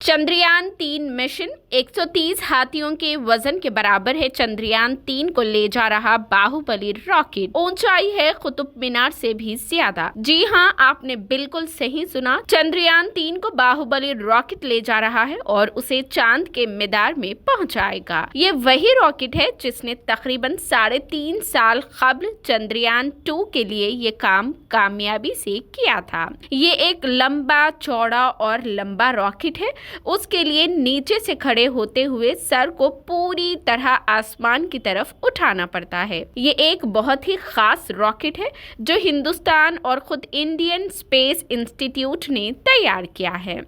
Chandrayaan-3 mission 130 हाथियों के वजन के बराबर है। चंद्रयान-3 को ले जा रहा बाहुबली रॉकेट ऊंचाई है कुतुब मीनार से भी ज्यादा। जी हां, आपने बिल्कुल सही सुना। चंद्रयान-3 को बाहुबली रॉकेट ले जा रहा है और उसे चांद के मीनार में पहुंचाएगा। ये वही रॉकेट है जिसने तकरीबन 3.5 साल कबल चंद्रयान-2 के लिए ये काम कामयाबी से किया था। ये एक लंबा, चौड़ा और लंबा रॉकेट है। उसके लिए नीचे से खड़े होते हुए सर को पूरी तरह आसमान की तरफ उठाना पड़ता है। ये एक बहुत ही खास रॉकेट है जो हिंदुस्तान और खुद इंडियन स्पेस इंस्टीट्यूट ने तैयार किया है।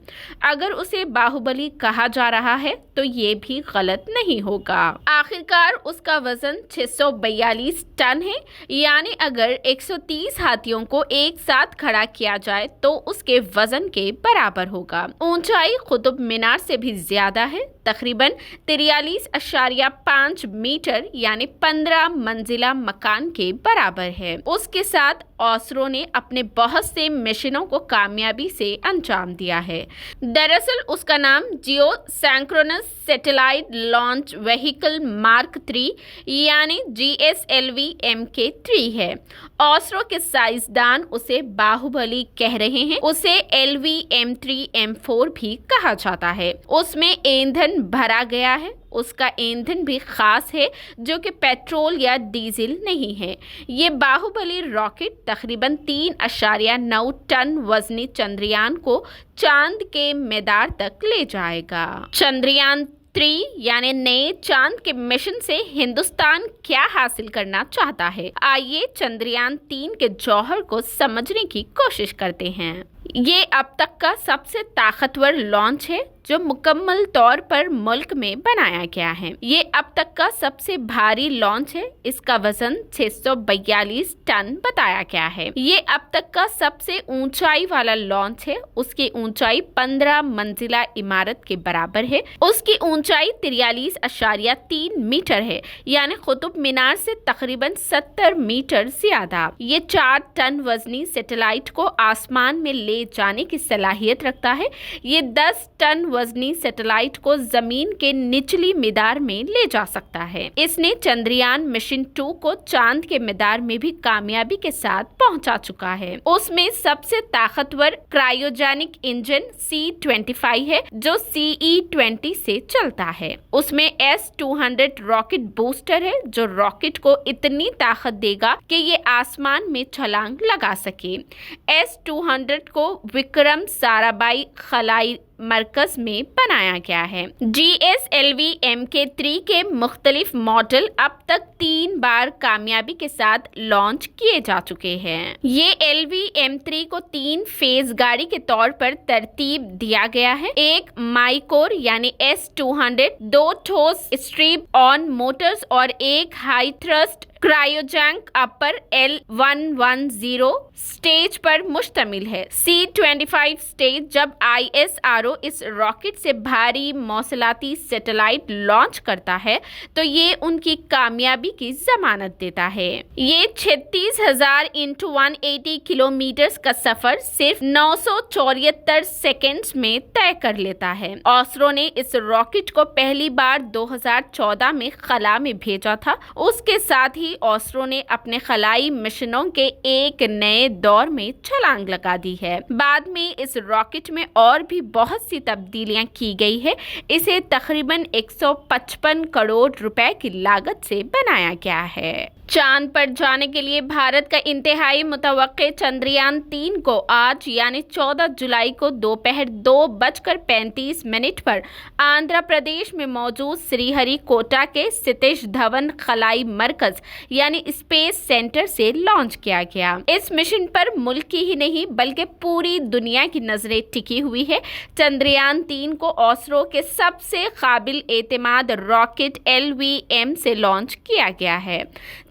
अगर उसे बाहुबली कहा जा रहा है तो ये भी गलत नहीं होगा। आखिरकार उसका वजन 642 टन है, यानी अगर 130 हाथियों को एक साथ खड़ा किया जाए तो उसके वजन के बराबर होगा। ऊंचाई कुतुब मीनार से भी ज्यादा है, तकरीबन 43.5 मीटर यानी 15 मंजिला मकान के बराबर है। उसके साथ इसरो ने अपने बहुत से मिशनों को कामयाबी से अंजाम दिया है। दरअसल उसका नाम जियो सैंक्रोनस सैटेलाइट लॉन्च व्हीकल मार्क 3 यानी GSLV Mk3 है। इसरो के साइंसदान उसे बाहुबली कह रहे हैं। उसे LV M3 M4 भी कहा जाता है। उसमें ईंधन भरा गया है। उसका ईंधन भी खास है जो कि पेट्रोल या डीजल नहीं है। ये बाहुबली रॉकेट तकरीबन 3.9 टन वजनी चंद्रयान को चांद के मीनार तक ले जाएगा। चंद्रयान-3 यानी नए चांद के मिशन से हिंदुस्तान क्या हासिल करना चाहता है? आइए चंद्रयान-3 के जौहर को समझने की कोशिश करते हैं। ये अब तक का सबसे ताकतवर लॉन्च है जो मुकम्मल तौर पर मुल्क में बनाया गया है। ये अब तक का सबसे भारी लॉन्च है। इसका वजन 642 टन बताया गया है। ये अब तक का सबसे ऊंचाई वाला लॉन्च है। उसकी ऊंचाई 15 मंजिला इमारत के बराबर है। उसकी ऊंचाई 43.3 मीटर है, यानी कुतुब मीनार से तकरीबन 70 मीटर ज्यादा। ये 4 टन वजनी सैटेलाइट को आसमान में ले जाने की सलाहियत रखता है। ये 10 टन वजनी सैटेलाइट को जमीन के निचली मीनार में ले जा सकता है। इसने चंद्रयान मिशन 2 को चांद के मीनार में भी कामयाबी के साथ पहुंचा चुका है। उसमें सबसे ताकतवर क्रायोजेनिक इंजन C-25 है जो CE-20 से चलता है। उसमें S-200 रॉकेट बूस्टर है जो रॉकेट को इतनी ताकत देगा कि ये आसमान में छलांग लगा सके। S-200 को विक्रम साराभाई खलाई मरकज में बनाया गया है। GSLV Mk3 के मुख्तलिफ मॉडल अब तक 3 बार कामयाबी के साथ लॉन्च किए जा चुके हैं। ये LV M3 को 3 फेज गाड़ी के तौर पर तरतीब दिया गया है। एक माइकोर यानी S-200, 2 ठोस स्ट्रिप ऑन मोटर्स और एक हाई थ्रस्ट क्रायोजेनिक अपर L110 स्टेज पर मुश्तमिल है। C-25 स्टेज जब ISRO इस रॉकेट से भारी मौसलाती सैटेलाइट लॉन्च करता है तो ये उनकी कामयाबी की जमानत देता है। ये 36,000 × 180 किलोमीटर का सफर सिर्फ 974 सेकेंड्स में तय कर लेता है। इसरो ने इस रॉकेट को पहली बार 2014 में खला में भेजा था। उसके साथ ही इसरो ने अपने खलाई मिशनों के एक नए दौर में छलांग लगा दी है। बाद में इस रॉकेट में और भी बहुत सी तब्दीलियां की गई है। इसे तकरीबन 155 करोड़ रुपए की लागत से बनाया गया है। चांद पर जाने के लिए भारत का इंतहाई मुतवक्के चंद्रयान-3 को आज यानी 14 जुलाई को दोपहर 2:35 पर आंध्र प्रदेश में मौजूद श्रीहरिकोटा के सतीश धवन खलाई मरकज यानी स्पेस सेंटर से लॉन्च किया गया। इस मिशन पर मुल्क की ही नहीं बल्कि पूरी दुनिया की नजरें टिकी हुई है। चंद्रयान-3 को इसरो के सबसे काबिल एतमाद रॉकेट LVM से लॉन्च किया गया है।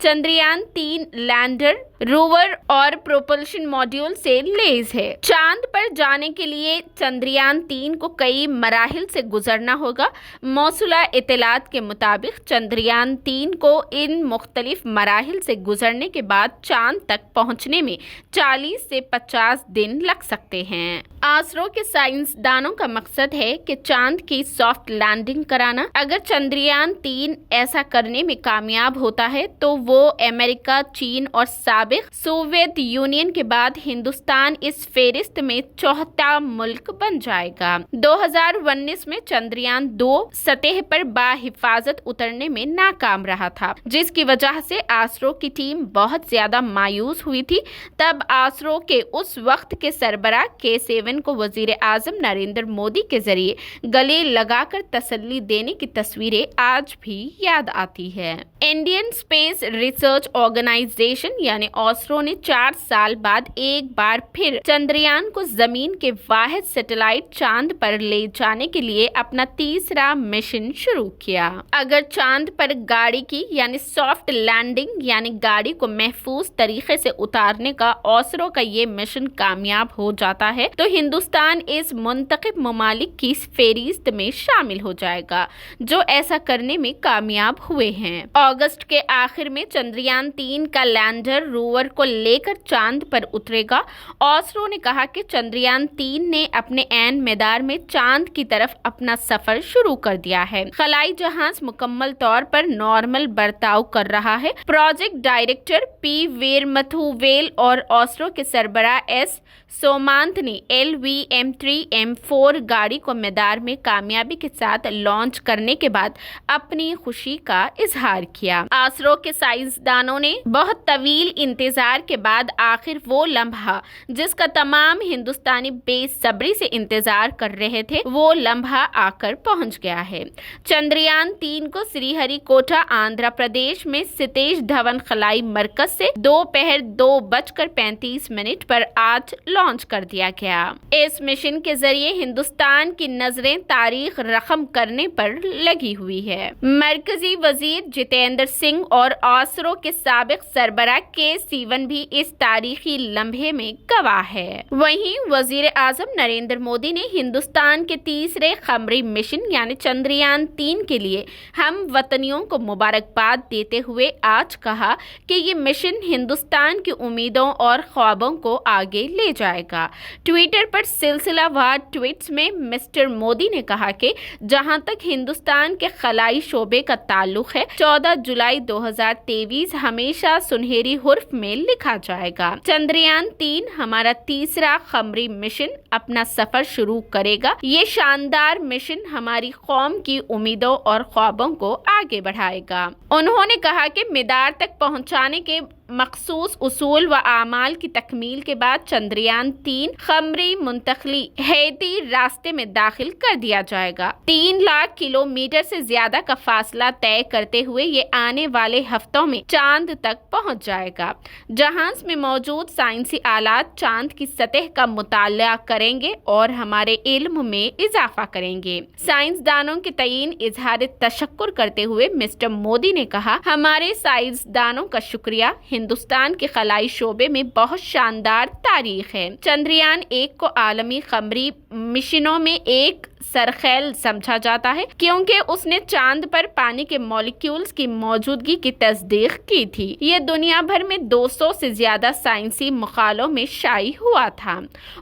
चंद्रयान-3 लैंडर रोवर और प्रोपल्शन मॉड्यूल से लैस है। चांद पर जाने के लिए चंद्रयान 3 को कई मराहिल से गुजरना होगा। मौसूला इत्तलात के मुताबिक चंद्रयान 3 को इन मुख्तलिफ मराहिल से गुजरने के बाद चांद तक पहुंचने में 40 से 50 दिन लग सकते हैं। आसरो के साइंसदानों का मकसद है कि चांद की सॉफ्ट लैंडिंग कराना। अगर चंद्रयान 3 ऐसा करने में कामयाब होता है तो वो अमेरिका, चीन और साबिक सोवियत यूनियन के बाद हिंदुस्तान इस फेरिस्त में चौथा मुल्क बन जाएगा। 2019 में चंद्रयान 2 सतह पर बाहिफाजत उतरने में नाकाम रहा था, जिसकी वजह से आसरो की टीम बहुत ज्यादा मायूस हुई थी। तब आसरो के उस वक्त के सरबराह K7 को वजीर आजम नरेंद्र मोदी के जरिए गले लगाकर तसल्ली देने की तस्वीरें आज भी याद आती है। इंडियन स्पेस रिसर्च ऑर्गेनाइजेशन यानी ऑसरो ने 4 साल बाद एक बार फिर चंद्रयान को जमीन के वाहिद सैटेलाइट चांद पर ले जाने के लिए अपना तीसरा मिशन शुरू किया। अगर चांद पर गाड़ी की यानी सॉफ्ट लैंडिंग यानी गाड़ी को महफूज तरीके से उतारने का ऑसरो का ये मिशन कामयाब हो जाता है तो हिंदुस्तान इस मुंतखब ममालिक की फेरिस्त में शामिल हो जाएगा जो ऐसा करने में कामयाब हुए हैं। अगस्त के आखिर में चंद्रयान 3 का लैंडर रोवर को लेकर चांद पर उतरेगा। ऑसरो ने कहा कि चंद्रयान 3 ने अपने ऐन मैदार में चांद की तरफ अपना सफर शुरू कर दिया है। खलाई जहाज मुकम्मल तौर पर नॉर्मल बर्ताव कर रहा है। प्रोजेक्ट डायरेक्टर P वीरमथुवेल और ऑसरो के सरबराह S सोमांत ने LVM-3M4 गाड़ी को मैदार में कामयाबी के साथ लॉन्च करने के बाद अपनी खुशी का इजहार किया। आसरो के साइंसदानों ने बहुत तवील इंतजार के बाद आखिर वो लम्हा जिसका तमाम हिंदुस्तानी बेसब्री से इंतजार कर रहे थे, वो लम्हा आकर पहुंच गया है। चंद्रयान 3 को श्रीहरिकोटा आंध्र प्रदेश में सतीश धवन खलाई मरकज से दोपहर 2:35 पर आज लॉन्च कर दिया गया। इस मिशन के जरिए हिंदुस्तान की नजरें तारीख रकम करने पर लगी हुई है। मरकजी वजीर जितेंद्र सिंह और आसरो के साबिक सरबराह K7 भी इस तारीखी लम्हे में गवाह है। वहीं वजीर आजम नरेंद्र मोदी ने हिंदुस्तान के तीसरे खमरी मिशन यानी चंद्रयान 3 के लिए हम वतनियों को मुबारकबाद देते हुए आज कहा कि ये मिशन हिंदुस्तान की उम्मीदों और ख्वाबों को आगे ले जाएगा। ट्विटर पर सिलसिलावार ट्वीट्स में मिस्टर मोदी ने कहा कि जहां तक हिंदुस्तान के खलाई शोबे का ताल्लुक है, 14 जुलाई 2023 हमेशा सुनहरी हुर्फ में लिखा जाएगा। चंद्रयान 3 हमारा तीसरा खमरी मिशन अपना सफर शुरू करेगा। ये शानदार मिशन हमारी कौम की उम्मीदों और ख्वाबों को आगे बढ़ाएगा। उन्होंने कहा कि मैदार तक पहुंचाने के मखसूस उसूल व आमाल की तकमील के बाद चंद्रयान 3 खमरी मुंतकली हैती रास्ते में दाखिल कर दिया जाएगा। 3 लाख किलोमीटर से ज्यादा का फासला तय करते हुए ये आने वाले हफ्तों में चांद तक पहुंच जाएगा। जहाज में मौजूद साइंसी आलात चांद की सतह का मुताला करेंगे और हमारे इल्म में इजाफा करेंगे। साइंसदानों के तयीन इजहार तशक्कुर करते हुए मिस्टर मोदी ने कहा, हमारे साइंसदानों का शुक्रिया। हिंदुस्तान के खलाई शोबे में बहुत शानदार तारीख है। चंद्रयान 1 को आलमी खमरी मिशनों में एक सरखेल समझा जाता है क्योंकि उसने चांद पर पानी के मॉलिक्यूल्स की मौजूदगी की तस्दीक की थी। ये दुनिया भर में 200 से ज्यादा साइंसी मकालों में शाई हुआ था।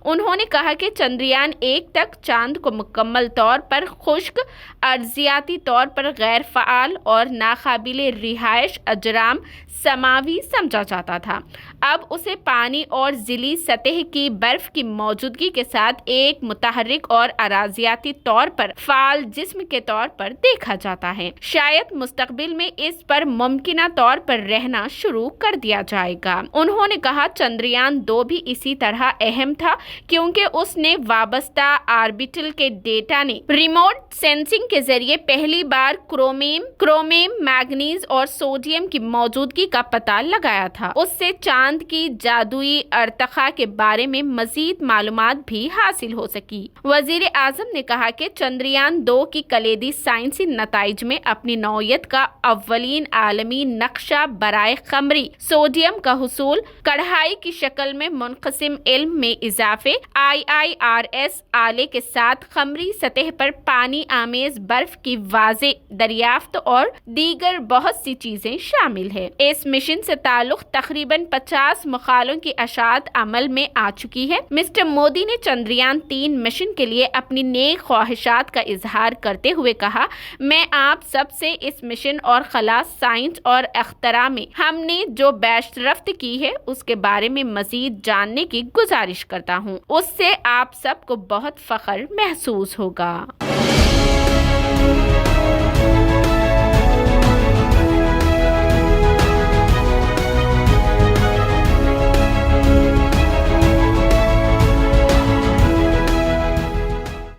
उन्होंने कहा कि चंद्रयान 1 तक चांद को मुकम्मल तौर पर खुश्क, अर्जियाती तौर पर गैर फ़ाल और नाकाबिले रिहाइश अजराम समावी समझा जाता था। अब उसे पानी और जिली सतह की बर्फ की मौजूदगी के साथ एक मुतहर्रिक और अराजियाती तौर पर फाल जिस्म के तौर पर देखा जाता है। शायद मुस्तकबिल में इस पर मुमकिना तौर पर रहना शुरू कर दिया जाएगा। उन्होंने कहा, चंद्रयान 2 भी इसी तरह अहम था क्योंकि उसने वाबस्ता ऑर्बिटल के डेटा ने रिमोट सेंसिंग के जरिए पहली बार क्रोमियम, मैग्नीज और सोडियम की मौजूदगी का पता लगाया था। उससे चांद की जादुई अर्तखा के बारे में मजीद मालूमात भी हासिल हो सकी। वजीर आजम ने कहा کہا کہ چندریان 2 کی کلیدی سائنسی نتائج میں اپنی نوعیت کا اولین عالمی نقشہ برائے قمری سوڈیم کا حصول، کڑھائی کی شکل میں منقسم علم میں اضافے، IIRS آلے کے ساتھ قمری سطح پر پانی آمیز برف کی واضح دریافت اور دیگر بہت سی چیزیں شامل ہیں۔ اس مشن سے تعلق تقریباً 50 مقالوں کی اشاعت عمل میں آ چکی ہے۔ مسٹر مودی نے چندریان 3 مشن کے لیے اپنی نیک خواہشات کا اظہار کرتے ہوئے کہا، میں آپ سب سے اس مشن اور خلا سائنس اور اختراع میں ہم نے جو پیش رفت کی ہے اس کے بارے میں مزید جاننے کی گزارش کرتا ہوں۔ اس سے آپ سب کو بہت فخر محسوس ہوگا۔